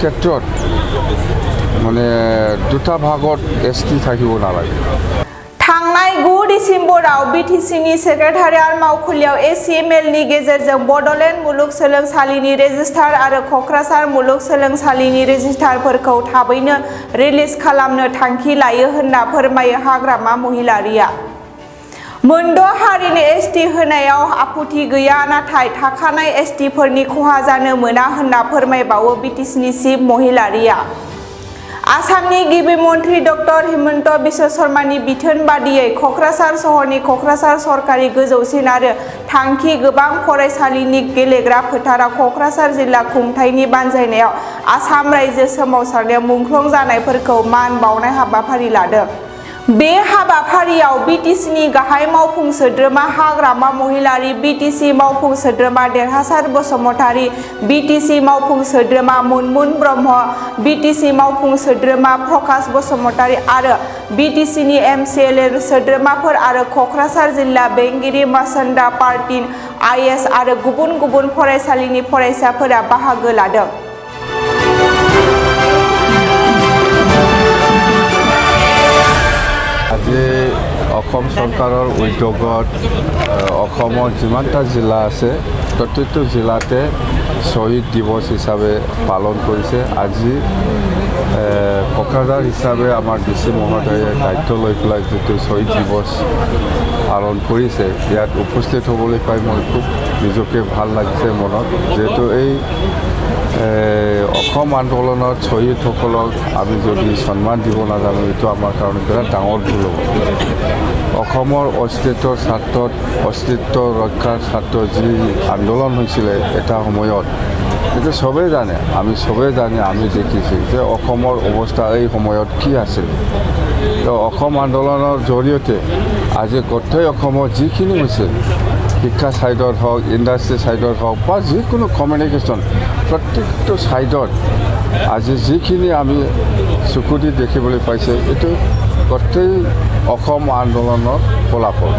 ক্ষেত্ৰত মানে দুটা ভাগত এসটি থাকিব নালাগে। थांनाय 9 डिसेम्बराव बिटिसिनि सेक्रेटारियेट मावखुलियाव एसिएमएलनि गेजेरजों बड'लेण्ड मुलुगसोलोंसालिनि रेजिस्टार आरो क'क्राझार मुलुगसोलोंसालिनि रेजिस्टारफोरखौ थाबैनो रिलिज खालामनो थांखि लायो होनना फोरमायो हाग्रामा महिलारिया। मोनद' हारिनि एसटि होनायाव आफुथि गैया, नाथाय थाखानाय एसटिफोरनि खहा जानो मोना होनना फोरमायबावो बिटिसिनि चिफ महिलारिया। आसामनि गिबि मन्त्रि डक्टर हिमन्त बिश्व शर्मानि बिथोन बादियै क'क्राझार सहरनि क'क्राझार सरकारि गोजौसिन आरो थांखि गोबां फरायसालिनि गेलेग्रा फोथाराव क'क्राझार जिल्ला खुंथायनि बानजायनायाव आसाम रायजो सोमावसारनायाव मुंख्लं जानायफोरखौ मान बावनाय हाबाफारि लादों। बे हाबाफारियाव बिटिसिनि गाहाय मावफुं सोद्रोमा हाग्रामा महिलारि, बिटिसि मावफुं सोद्रोमा देरहासार बसुमतारी, बिटिसि मावफुं सोद्रोमा मुनमुन ब्रह्म, बिटिसि मावफुं सोद्रोमा प्रकाश बसुमतारी आरो बिटिसिनि एमसिएलए सोद्रोमाफोर आरो क'क्राझार जिल्ला बेंगिरि मासन्दा पार्टिन आइएस आरो गुबुन गुबुन फरायसालिनि फरायसाफोरा बाहागो लादों। আজি অসম চৰকাৰৰ উদ্যোগত অসমৰ যিমানটা জিলা আছে প্ৰত্যেকটো জিলাতে শ্বহীদ দিৱস হিচাপে পালন কৰিছে। আজি কোকৰাঝাৰ হিচাপে আমাৰ ডিচি মহোদয়ে দায়িত্ব লৈ পেলাই যিটো শ্বহীদ দিৱস পালন কৰিছে, ইয়াত উপস্থিত হ'বলৈ পাই মই খুব নিজকে ভাল লাগিছে মনত। যিহেতু এই অসম আন্দোলনত শ্বহীদসকলক আমি যদি সন্মান দিব নাজানো, এইটো আমাৰ কাৰণে বিৰাট ডাঙৰ ভুল হ'ব। অসমৰ অস্তিত্বৰ স্বাৰ্থত, অস্তিত্ব ৰক্ষাৰ স্বাৰ্থত যি আন্দোলন হৈছিলে এটা সময়ত, এইটো চবেই জানে, আমি চবেই জানে, আমি দেখিছোঁ যে অসমৰ অৱস্থা এই সময়ত কি আছিল। তো অসম আন্দোলনৰ জৰিয়তে আজি গোটেই অসমত যিখিনি হৈছিল, শিক্ষা ছাইডত হওক, ইণ্ডাষ্ট্ৰি ছাইডত হওক বা যিকোনো কমিউনিকেশ্যন, প্ৰত্যেকটো ছাইডত আজি যিখিনি আমি চকু দি দেখিবলৈ পাইছে, এইটো গোটেই অসম আন্দোলনৰ ফলাফল।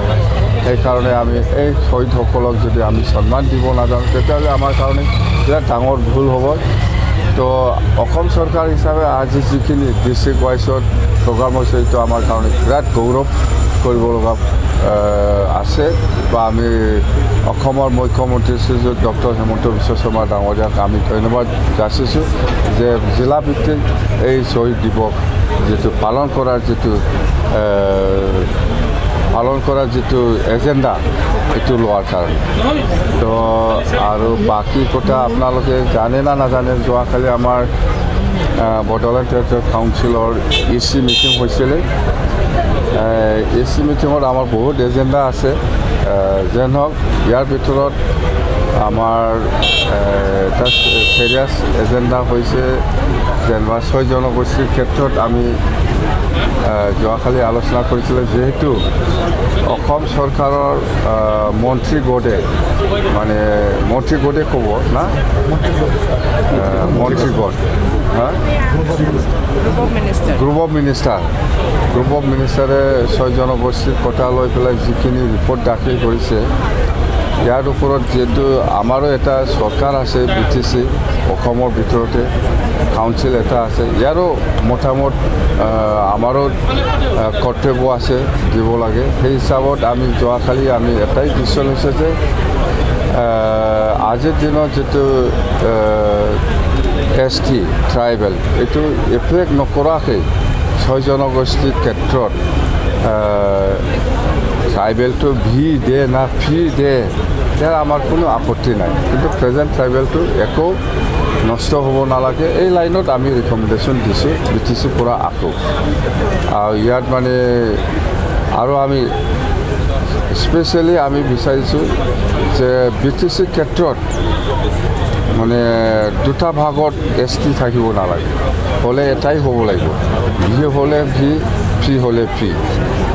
সেইকাৰণে আমি এই শ্বহীদসকলক যদি আমি সন্মান দিব নাজানো, তেতিয়াহ'লে আমাৰ কাৰণে বিৰাট ডাঙৰ ভুল হ'ব। তো অসম চৰকাৰ হিচাপে আজি যিখিনি ডিষ্ট্ৰিক্ট ৱাইজত প্ৰগ্ৰাম হৈছে, এইটো আমাৰ কাৰণে বিৰাট গৌৰৱ কৰিব লগা আছে। বা আমি অসমৰ মুখ্যমন্ত্ৰী শ্ৰীযুত ডক্টৰ হিমন্ত বিশ্ব শৰ্মা ডাঙৰীয়াক আমি ধন্যবাদ যাচিছোঁ যে জিলাভিত্তিক এই শ্বহীদ দিৱস যিটো পালন কৰাৰ যিটো এজেণ্ডা, এইটো লোৱাৰ কাৰণে। তো আৰু বাকী কথা আপোনালোকে জানে না নাজানে, যোৱাকালি আমাৰ বডোলেণ্ড টেৰিটৰিয়েল কাউন্সিলৰ এচি মিটিং হৈছিলে। এচি মিটিঙত আমাৰ বহুত এজেণ্ডা আছে। যেন হওক, ইয়াৰ ভিতৰত আমাৰ এটা চিৰিয়াছ এজেণ্ডা হৈছে যেনিবা 6 জনগোষ্ঠীৰ ক্ষেত্ৰত আমি যোৱাকালি আলোচনা কৰিছিলোঁ। যিহেতু অসম চৰকাৰৰ মন্ত্ৰীগণে মানে মন্ত্ৰীগণে ক'ব না, মন্ত্ৰীগণ গ্ৰুপ অফ মিনিষ্টাৰে 6 জনগোষ্ঠীৰ কথা লৈ পেলাই যিখিনি ৰিপৰ্ট দাখিল কৰিছে, ইয়াৰ ওপৰত যিহেতু আমাৰো এটা চৰকাৰ আছে, বিটিচি অসমৰ ভিতৰতে কাউন্সিল এটা আছে, ইয়াৰো মতামত আমাৰো কৰ্তব্য আছে দিব লাগে। সেই হিচাপত আমি যোৱাকালি আমি এটাই ডিচিশ্যন হৈছে যে আজিৰ দিনত যিটো এছটি ট্ৰাইবেল, এইটো এফেক্ট নকৰাকৈ 6 জনগোষ্ঠীৰ ক্ষেত্ৰত ট্ৰাইবেলটো ভি দে না ফি দে, ইয়াৰ আমাৰ কোনো আপত্তি নাই, কিন্তু প্ৰেজেণ্ট ট্ৰাইবেলটো একো নষ্ট হ'ব নালাগে। এই লাইনত আমি ৰিকমেণ্ডেশ্যন দিছোঁ বিটিচিৰ পৰা আকৌ। আৰু ইয়াত মানে আৰু আমি স্পেচিয়েলি আমি বিচাৰিছোঁ যে বিটিচিৰ ক্ষেত্ৰত মানে দুটা ভাগত এছটি থাকিব নালাগে, হ'লে এটাই হ'ব লাগিব। ভি হ'লে ভি, ফি হ'লে ফি,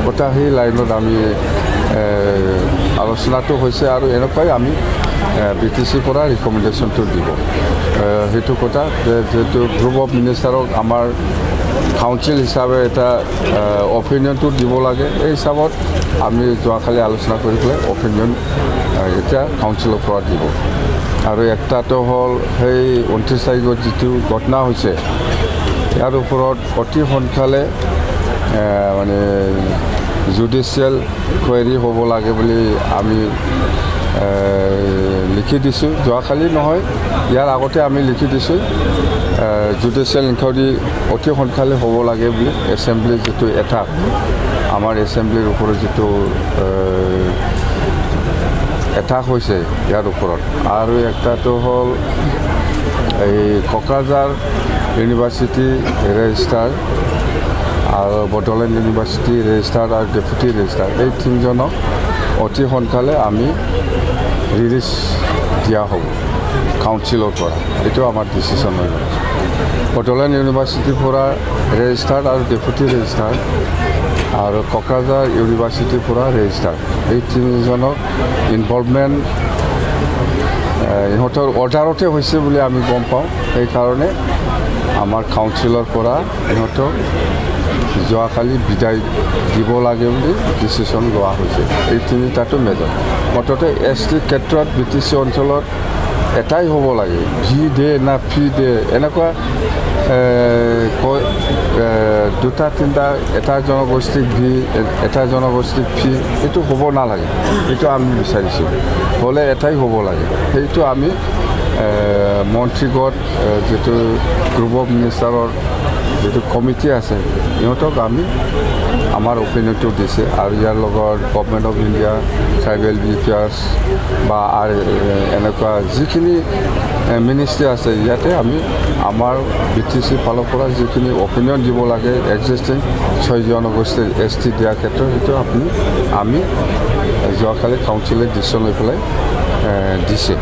গোটা সেই লাইনত আমি আলোচনাটো হৈছে আৰু এনেকুৱাই আমি বিটিচিৰ পৰা ৰিকমেণ্ডেশ্যনটো দিব। সেইটো কথা যিহেতু গ্ৰুপ অফ মিনিষ্টাৰক আমাৰ কাউন্সিল হিচাপে এটা অপিনিয়নটো দিব লাগে এই হিচাপত আমি যোৱাকালি আলোচনা কৰি পেলাই অপিনিয়ন এতিয়া কাউন্সিলৰ পৰা দিব আৰু একটাটো হ'ল সেই 29 তাৰিখত যিটো ঘটনা হৈছে ইয়াৰ ওপৰত অতি সোনকালে মানে জুডিচিয়েল কুৱেৰি হ'ব লাগে বুলি আমি লিখি দিছোঁ যোৱাকালি নহয় ইয়াৰ আগতে আমি লিখি দিছোঁ জুডিচিয়েল ইনকুৱাৰী অতি সোনকালে হ'ব লাগে বুলি এছেম্বলিৰ যিটো এটাক আমাৰ এছেম্বলিৰ ওপৰত যিটো এটাক হৈছে ইয়াৰ ওপৰত আৰু একটাটো হ'ল এই কোকৰাঝাৰ ইউনিভাৰ্চিটি ৰেজিষ্ট্ৰাৰ আৰু বডোলেণ্ড ইউনিভাৰ্চিটি ৰেজিষ্ট্ৰাৰ আৰু ডেপুটি ৰেজিষ্ট্ৰাৰ এই তিনিজনক অতি সোনকালে আমি ৰিলিজ দিয়া হ'ব কাউন্সিলৰ পৰা এইটো আমাৰ ডিচিশ্যন হৈ গ'ল বডোলেণ্ড ইউনিভাৰ্চিটিৰ পৰা ৰেজিষ্ট্ৰাৰ আৰু ডেপুটি ৰেজিষ্ট্ৰাৰ আৰু কোকৰাঝাৰ ইউনিভাৰ্চিটিৰ পৰা ৰেজিষ্ট্ৰাৰ এই তিনিজনক ইনভলভমেণ্ট ইহঁতৰ অৰ্ডাৰতে হৈছে বুলি আমি গম পাওঁ সেইকাৰণে আমাৰ কাউন্সিলৰ পৰা ইহঁতক যোৱাকালি বিদায় দিব লাগে বুলি ডিচিশ্যন লোৱা হৈছে এই তিনিটাটো মেজৰ মুঠতে ST ক্ষেত্ৰত BTC অঞ্চলত এটাই হ'ব লাগে ভি দে না ফি দে এনেকুৱা দুটা তিনিটা এটা জনগোষ্ঠীক ভি এটা জনগোষ্ঠীক ফি এইটো হ'ব নালাগে এইটো আমি বিচাৰিছোঁ হ'লে এটাই হ'ব লাগে সেইটো আমি মন্ত্ৰীগত যিটো গ্ৰুপ অফ মিনিষ্টাৰৰ যিটো কমিটি আছে ইহঁতক আমি আমাৰ অপিনিয়নটো দিছে আৰু ইয়াৰ লগত government of India tribal affairs বা এনেকুৱা যিখিনি মিনিষ্ট্ৰী আছে ইয়াতে আমি আমাৰ BTC ফালৰ পৰা যিখিনি অপিনিয়ন দিব লাগে এক্সিষ্টিং 6 জনগোষ্ঠীৰ ST দিয়াৰ ক্ষেত্ৰত সেইটো আমি যোৱাকালি কাউন্সিলে ডিচিশ্যন লৈ পেলাই দিছে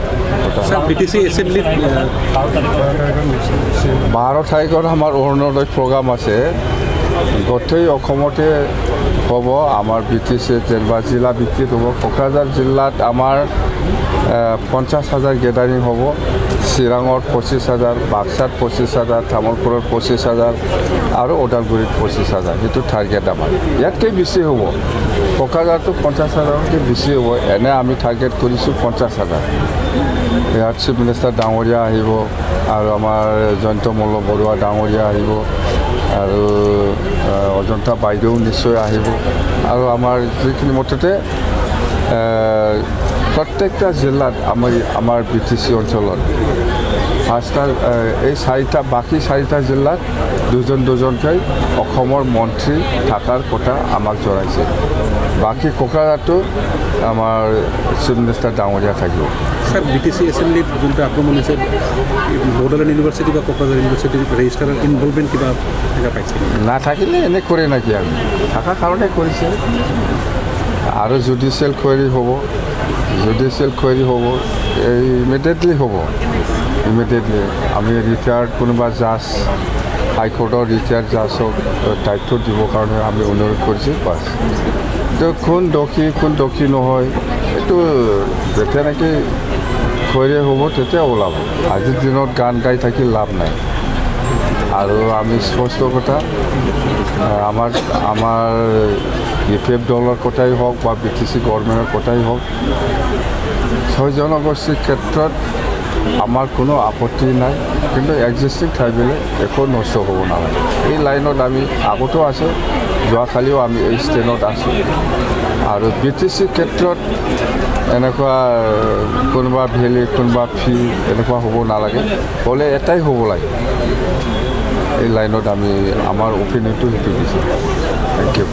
BTC এছেম্বলিত 12 তাৰিখত আমাৰ অৰুণোদয় প্ৰগ্ৰাম আছে গোটেই অসমতে হ'ব আমাৰ BTC যেনিবা জিলা ভিত্তিত হ'ব কোকৰাঝাৰ জিলাত আমাৰ 50,000 গেডাৰিং হ'ব চিৰাঙত 25,000 বাক্সাত 25,000 তামোলপুৰত 25,000 আৰু ওদালগুৰিত 25,000 সেইটো টাৰ্গেট আমাৰ ইয়াতকৈ বেছি হ'ব কোকৰাঝাৰটো 50,000তকৈ বেছি হ'ব এনে আমি টাৰ্গেট কৰিছোঁ 50,000 ইয়াত চিফ মিনিষ্টাৰ ডাঙৰীয়া আহিব আৰু আমাৰ জয়ন্ত মল্ল বৰুৱা ডাঙৰীয়া আহিব আৰু অজন্তা বাইদেউ নিশ্চয় আহিব আৰু আমাৰ যিখিনি মুঠতে প্ৰত্যেকটা জিলাত আমাৰ BTC অঞ্চলত এই বাকী চাৰিটা জিলাত দুজনকৈ অসমৰ মন্ত্ৰী থকাৰ কথা আমাক জনাইছে বাকী কোকৰাঝাৰটো আমাৰ চিফ মিনিষ্টাৰ ডাঙৰীয়া থাকিব স্যাৰ BTC এছেম্বলিত যোনটো আক্ৰমণ হৈছে বডোলেণ্ড ইউনিভাৰ্চিটি বা কোকৰাঝাৰ ইউনিভাৰ্চিটিৰ ৰেজিষ্ট্ৰাৰৰ ইনভলভমেণ্ট কিবা পাইছে নাথাকিলে এনে কৰে নেকি আমি থকাৰ কাৰণে কৰিছে আৰু জুডিচিয়েল কুৱেৰি হ'ব এই ইমিডিয়েটলি হ'ব আমি ৰিটায়াৰ্ড কোনোবা জাজ হাইকোৰ্টৰ ৰিটায়াৰ্ড জাজক দায়িত্ব দিবৰ কাৰণে আমি অনুৰোধ কৰিছোঁ বাছ কোন দোষী নহয় এইটো যেতিয়া নেকি কুৱেৰি হ'ব তেতিয়া ওলাব আজিৰ দিনত গান গাই থাকি লাভ নাই আৰু আমি স্পষ্ট কথা আমাৰ EPF দলৰ কথাই হওক বা BTC গভৰ্ণমেণ্টৰ কথাই হওক 6 জনগোষ্ঠীৰ ক্ষেত্ৰত আমাৰ কোনো আপত্তি নাই কিন্তু এক্সিষ্টিং ট্ৰাইবেলে একো নষ্ট হ'ব নালাগে এই লাইনত আমি আগতেও আছে যোৱাকালিও আমি এই ষ্টেণ্ডত আছোঁ আৰু BTC ক্ষেত্ৰত এনেকুৱা কোনোবা ভেলি কোনোবা ফি এনেকুৱা হ'ব নালাগে হ'লে এটাই হ'ব লাগে এই লাইনত আমি আমাৰ অপিনিয়নটো সেইটো দিছোঁ থেংক ইউ